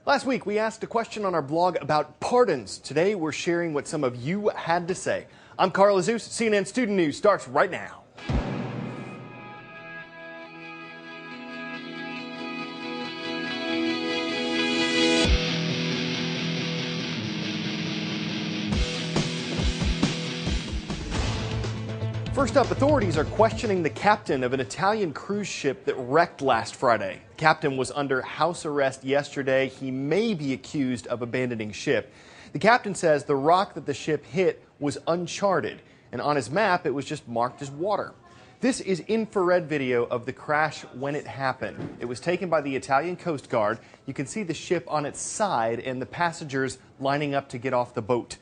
Last week, we asked a question on our blog about pardons. Today, we're sharing what some of you had to say. I'm Carl Azus. CNN Student News starts right now. First up, authorities are questioning the captain of an Italian cruise ship that wrecked last Friday. The captain was under house arrest yesterday. He may be accused of abandoning ship. The captain says the rock that the ship hit was uncharted, and on his map it was just marked as water. This is infrared video of the crash when it happened. It was taken by the Italian Coast Guard. You can see the ship on its side and the passengers lining up to get off the boat.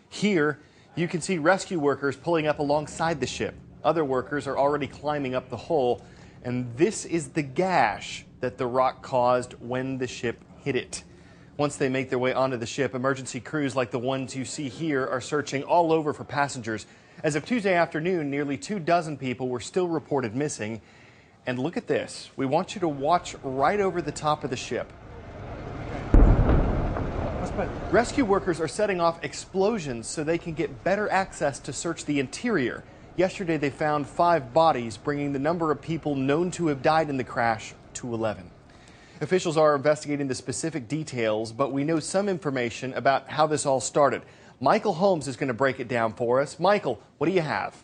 Here, you can see rescue workers pulling up alongside the ship. Other workers are already climbing up the hull, and this is the gash that the rock caused when the ship hit it. Once they make their way onto the ship, emergency crews like the ones you see here are searching all over for passengers. As of Tuesday afternoon, nearly 24 people were still reported missing. And look at this. We want you to watch right over the top of the ship. Rescue workers are setting off explosions so they can get better access to search the interior. Yesterday, they found 5 bodies, bringing the number of people known to have died in the crash to 11. Officials are investigating the specific details, but we know some information about how this all started. Michael Holmes is going to break it down for us. Michael, what do you have?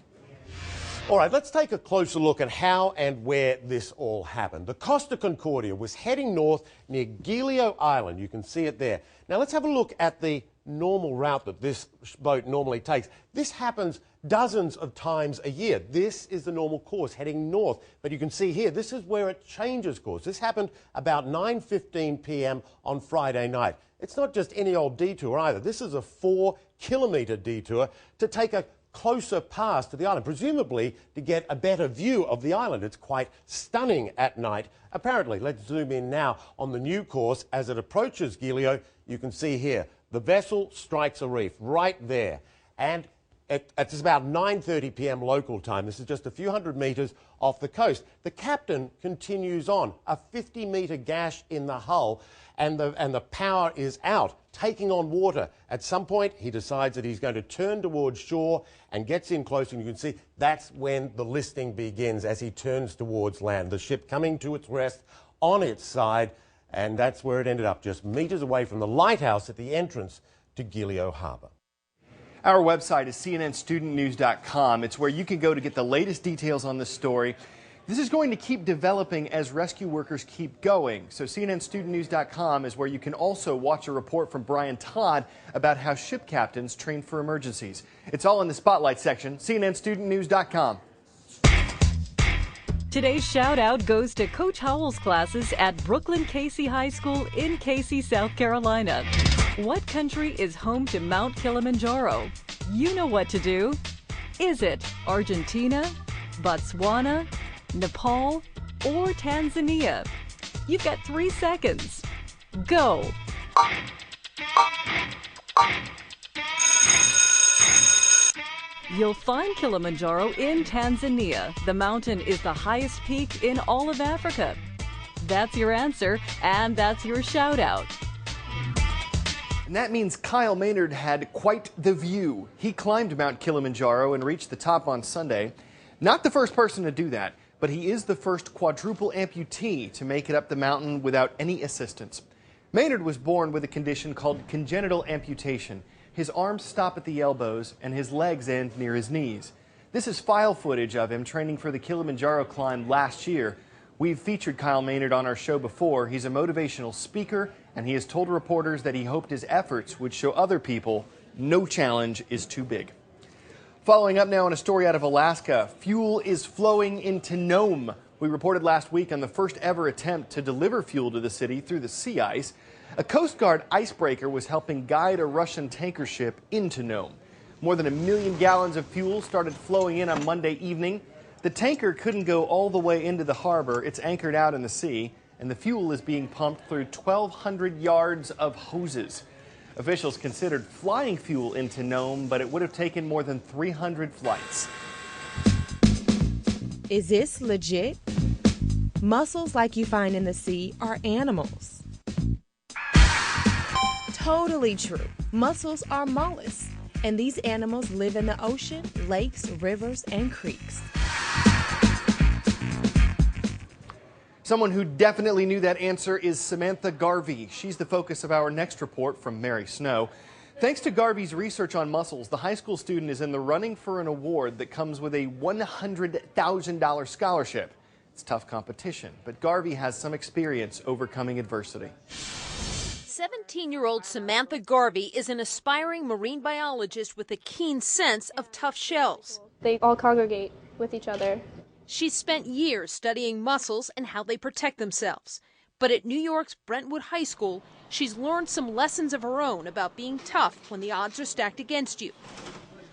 All right, let's take a closer look at how and where this all happened. The Costa Concordia was heading north near Giglio Island. You can see it there. Now let's have a look at the normal route that this boat normally takes. This happens dozens of times a year. This is the normal course heading north. But you can see here, this is where it changes course. This happened about 9:15 p.m. on Friday night. It's not just any old detour either. This is a 4-kilometre detour to take a closer pass to the island, presumably to get a better view of the island. It's quite stunning at night. Apparently, let's zoom in now on the new course. As it approaches Giglio, you can see here, the vessel strikes a reef right there. And it's about 9:30 p.m. local time. This is just a few hundred metres off the coast. The captain continues on, a 50-metre gash in the hull, and the power is out, taking on water. At some point, he decides that he's going to turn towards shore and gets in close, and you can see that's when the listing begins as he turns towards land. The ship coming to its rest on its side, and that's where it ended up, just metres away from the lighthouse at the entrance to Giglio Harbour. Our website is cnnstudentnews.com. It's where you can go to get the latest details on this story. This is going to keep developing as rescue workers keep going. So cnnstudentnews.com is where you can also watch a report from Brian Todd about how ship captains train for emergencies. It's all in the Spotlight section, cnnstudentnews.com. Today's shout out goes to Coach Howell's classes at Brooklyn Casey High School in Casey, South Carolina. What country is home to Mount Kilimanjaro? You know what to do. Is it Argentina, Botswana, Nepal, or Tanzania? You've got 3 seconds. Go. You'll find Kilimanjaro in Tanzania. The mountain is the highest peak in all of Africa. That's your answer, and that's your shout out. And that means Kyle Maynard had quite the view. He climbed Mount Kilimanjaro and reached the top on Sunday. Not the first person to do that, but he is the first quadruple amputee to make it up the mountain without any assistance. Maynard was born with a condition called congenital amputation. His arms stop at the elbows and his legs end near his knees. This is file footage of him training for the Kilimanjaro climb last year. We've featured Kyle Maynard on our show before. He's a motivational speaker, and he has told reporters that he hoped his efforts would show other people no challenge is too big. Following up now on a story out of Alaska, fuel is flowing into Nome. We reported last week on the first ever attempt to deliver fuel to the city through the sea ice. A Coast Guard icebreaker was helping guide a Russian tanker ship into Nome. More than 1 million gallons of fuel started flowing in on Monday evening. The tanker couldn't go all the way into the harbor. It's anchored out in the sea, and the fuel is being pumped through 1,200 yards of hoses. Officials considered flying fuel into Nome, but it would have taken more than 300 flights. Is this legit? Mussels like you find in the sea are animals. Totally true. Mussels are mollusks, and these animals live in the ocean, lakes, rivers, and creeks. Someone who definitely knew that answer is Samantha Garvey. She's the focus of our next report from Mary Snow. Thanks to Garvey's research on mussels, the high school student is in the running for an award that comes with a $100,000 scholarship. It's tough competition, but Garvey has some experience overcoming adversity. 17-year-old Samantha Garvey is an aspiring marine biologist with a keen sense of tough shells. They all congregate with each other. She's spent years studying mussels and how they protect themselves. But at New York's Brentwood High School, she's learned some lessons of her own about being tough when the odds are stacked against you.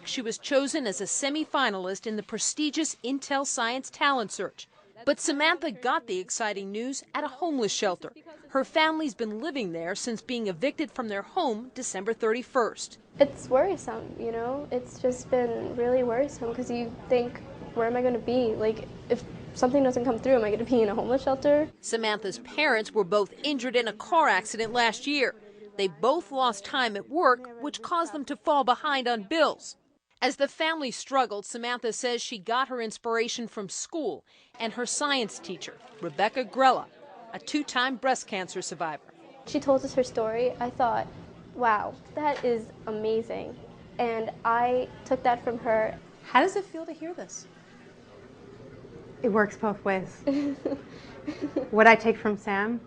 She was chosen as a semi-finalist in the prestigious Intel Science Talent Search. But Samantha got the exciting news at a homeless shelter. Her family's been living there since being evicted from their home December 31st. It's worrisome, you know? It's just been really worrisome because you think, where am I going to be? Like, if something doesn't come through, am I going to be in a homeless shelter? Samantha's parents were both injured in a car accident last year. They both lost time at work, which caused them to fall behind on bills. As the family struggled, Samantha says she got her inspiration from school and her science teacher, Rebecca Grella, a 2-time breast cancer survivor. She told us her story. I thought, wow, that is amazing. And I took that from her. How does it feel to hear this? It works both ways. What I take from Sam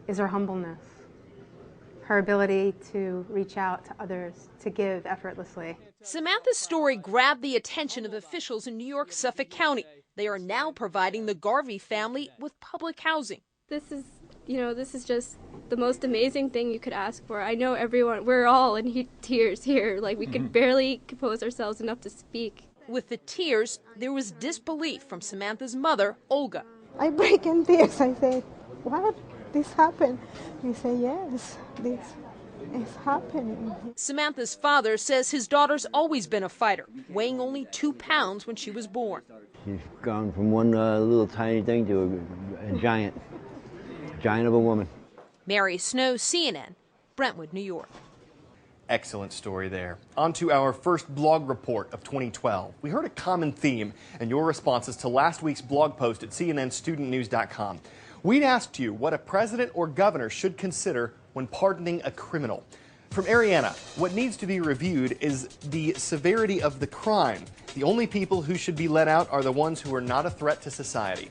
is her humbleness, her ability to reach out to others, to give effortlessly. Samantha's story grabbed the attention of officials in New York's Suffolk County. They are now providing the Garvey family with public housing. This is just the most amazing thing you could ask for. I know everyone, we're all in tears here. Like, we could barely compose ourselves enough to speak. With the tears, there was disbelief from Samantha's mother, Olga. I break in tears. I say, what? This happened? He said, yes, this is happening. Samantha's father says his daughter's always been a fighter, weighing only 2 pounds when she was born. She's gone from one little tiny thing to a giant of a woman. Mary Snow, CNN, Brentwood, New York. Excellent story there. On to our first blog report of 2012. We heard a common theme in your responses to last week's blog post at cnnstudentnews.com. We'd asked you what a president or governor should consider when pardoning a criminal. From Ariana, what needs to be reviewed is the severity of the crime. The only people who should be let out are the ones who are not a threat to society.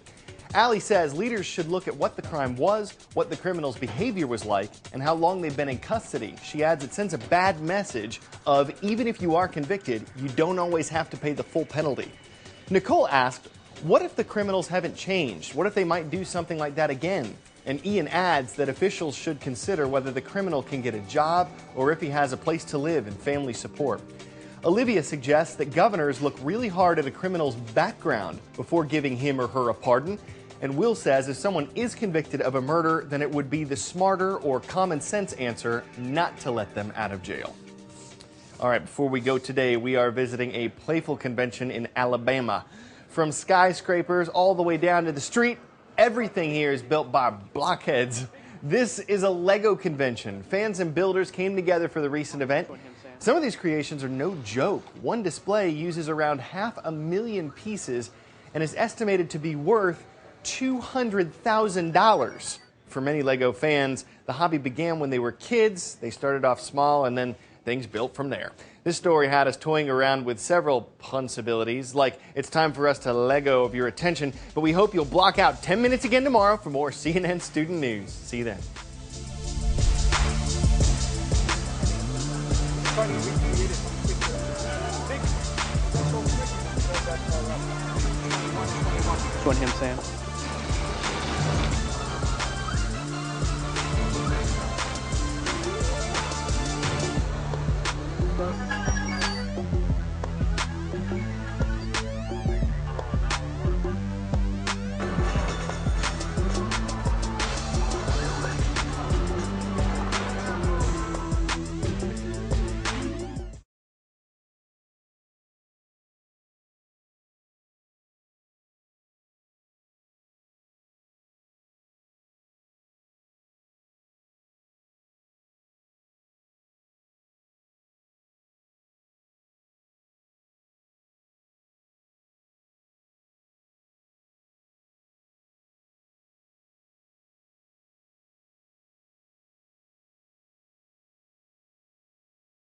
Allie says leaders should look at what the crime was, what the criminal's behavior was like, and how long they've been in custody. She adds it sends a bad message of even if you are convicted, you don't always have to pay the full penalty. Nicole asked, what if the criminals haven't changed? What if they might do something like that again? And Ian adds that officials should consider whether the criminal can get a job or if he has a place to live and family support. Olivia suggests that governors look really hard at a criminal's background before giving him or her a pardon. And Will says if someone is convicted of a murder, then it would be the smarter or common sense answer not to let them out of jail. All right, before we go today, we are visiting a playful convention in Alabama. From skyscrapers all the way down to the street, everything here is built by blockheads. This is a Lego convention. Fans and builders came together for the recent event. Some of these creations are no joke. One display uses around 500,000 pieces and is estimated to be worth $200,000. For many Lego fans, the hobby began when they were kids. They started off small and then things built from there. This story had us toying around with several punsibilities, like it's time for us to Lego of your attention, but we hope you'll block out 10 minutes again tomorrow for more CNN Student News. See you then. Join him, Sam.